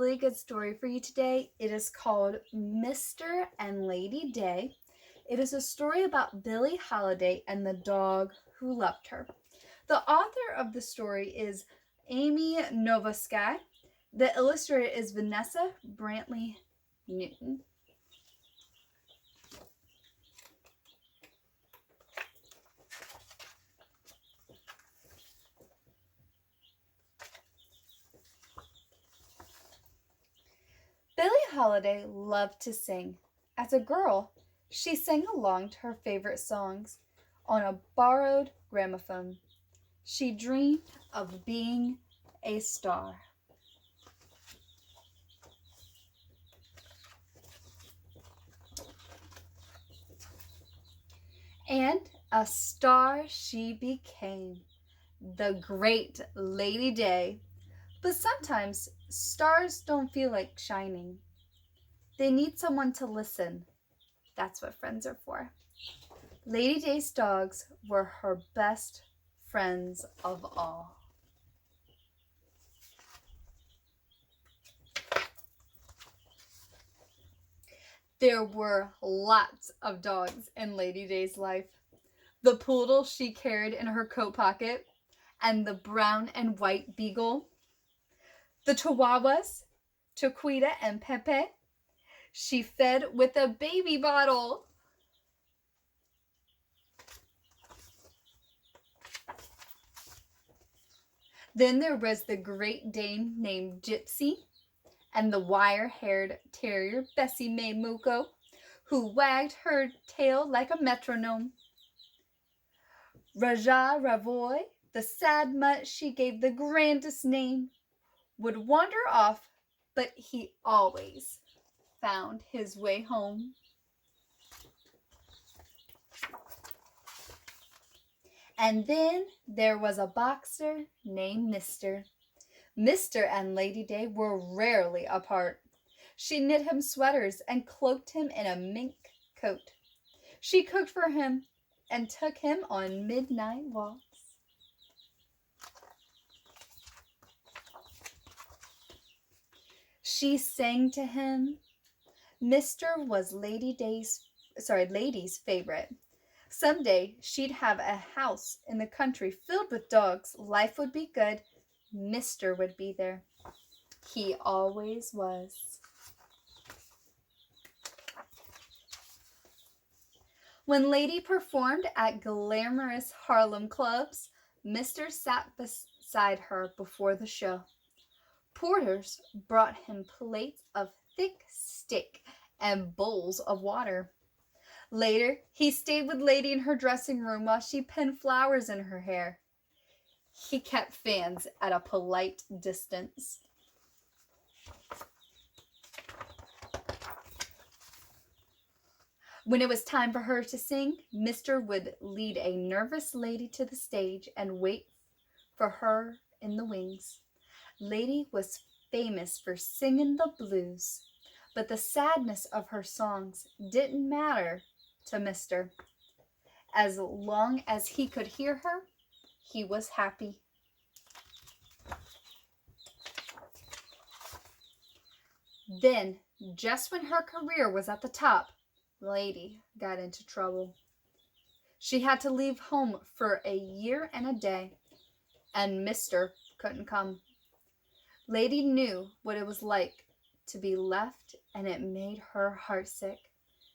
really good story for you today. It is called Mr. and Lady Day. It is a story about Billie Holiday and the dog who loved her. The author of the story is Amy Novosky. The illustrator is Vanessa Brantley Newton. Billie Holiday loved to sing. As a girl, she sang along to her favorite songs on a borrowed gramophone. She dreamed of being a star. And a star she became, the great Lady Day. But sometimes stars don't feel like shining. They need someone to listen. That's what friends are for. Lady Day's dogs were her best friends of all. There were lots of dogs in Lady Day's life. The poodle she carried in her coat pocket, and the brown and white beagle. The chihuahuas, Chiquita and Pepe, she fed with a baby bottle. Then there was the Great Dane named Gypsy, and the wire-haired terrier Bessie May Muko, who wagged her tail like a metronome. Raja Ravoy, the sad mutt she gave the grandest name, would wander off, but he always found his way home. And then there was a boxer named Mr. Mr. and Lady Day were rarely apart. She knit him sweaters and cloaked him in a mink coat. She cooked for him and took him on midnight walks. She sang to him. Mr. was Lady's favorite. Someday she'd have a house in the country filled with dogs. Life would be good. Mr. would be there. He always was. When Lady performed at glamorous Harlem clubs, Mr. sat beside her before the show. Porters brought him plates of thick steak and bowls of water. Later, he stayed with Lady in her dressing room while she pinned flowers in her hair. He kept fans at a polite distance. When it was time for her to sing, Mr. would lead a nervous lady to the stage and wait for her in the wings. Lady was famous for singing the blues, but the sadness of her songs didn't matter to Mr. As long as he could hear her, he was happy. Then, just when her career was at the top, Lady got into trouble. She had to leave home for a year and a day, and Mr. couldn't come. Lady knew what it was like to be left, and it made her heartsick.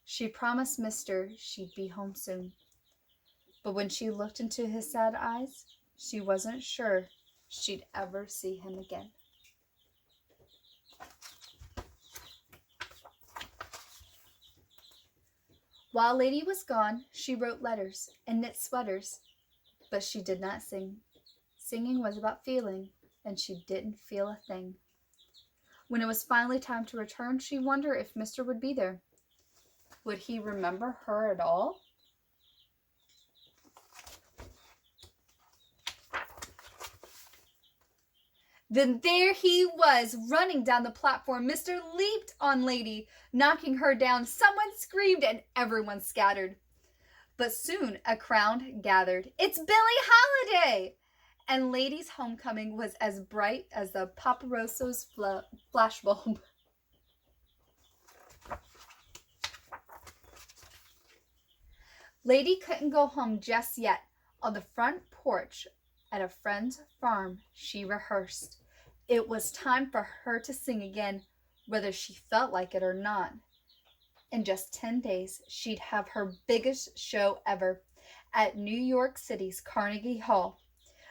She promised Mr. she'd be home soon. But when she looked into his sad eyes, she wasn't sure she'd ever see him again. While Lady was gone, she wrote letters and knit sweaters, but she did not sing. Singing was about feeling, and she didn't feel a thing. When it was finally time to return, she wondered if Mr. would be there. Would he remember her at all? Then there he was, running down the platform. Mr. leaped on Lady, knocking her down. Someone screamed and everyone scattered. But soon a crowd gathered. "It's Billie Holiday!" And Lady's homecoming was as bright as the Paparosso's flashbulb. Lady couldn't go home just yet. On the front porch at a friend's farm, she rehearsed. It was time for her to sing again, whether she felt like it or not. In just 10 days, she'd have her biggest show ever at New York City's Carnegie Hall.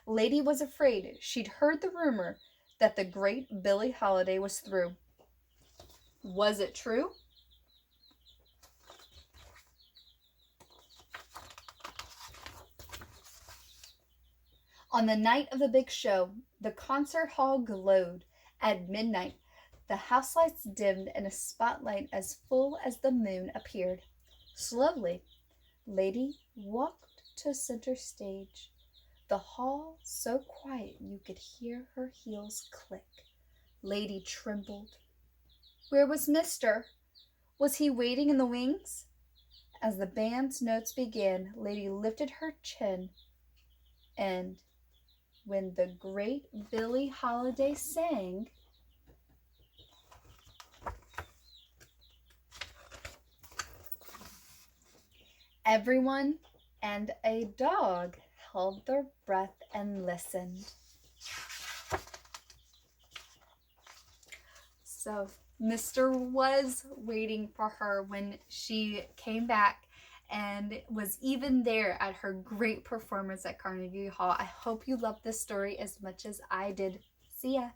Lady was afraid. She'd heard the rumor that the great Billie Holiday was through. Was it true? On the night of the big show, the concert hall glowed. At midnight, the house lights dimmed and a spotlight as full as the moon appeared. Slowly, Lady walked to center stage. The hall so quiet you could hear her heels click. Lady trembled. Where was Mister? Was he waiting in the wings? As the band's notes began, Lady lifted her chin, and when the great Billie Holiday sang, everyone and a dog held their breath and listened. So Mr. was waiting for her when she came back and was even there at her great performance at Carnegie Hall. I hope you loved this story as much as I did. See ya.